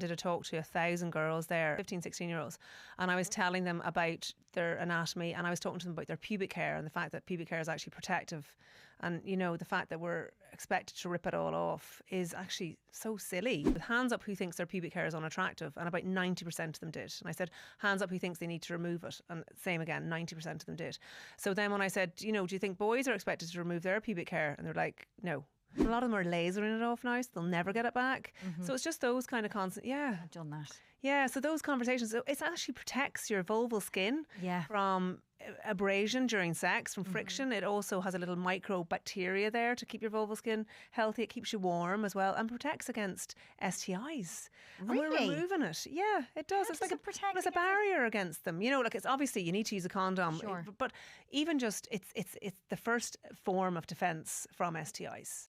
Did a talk to 1,000 girls there, 15, 16-year-olds, and I was telling them about their anatomy, and I was talking to them about their pubic hair and the fact that pubic hair is actually protective, and the fact that we're expected to rip it all off is actually so silly. With hands up who thinks their pubic hair is unattractive, and about 90% of them did. And I said, hands up who thinks they need to remove it, and same again, 90% of them did. So then when I said, do you think boys are expected to remove their pubic hair? And they're like, no. A lot of them are lasering it off now, so they'll never get it back. So it's just those kind of constant. Yeah, I've done that. Yeah, so those conversations. So it actually protects your vulval skin from abrasion during sex, from friction. It also has a little microbacteria there to keep your vulval skin healthy. It keeps you warm as well, and protects against STIs. Really? And we're removing it. Yeah, it does. It's like it's a barrier against them. Like it's obviously you need to use a condom, Sure. but even just it's the first form of defence from STIs.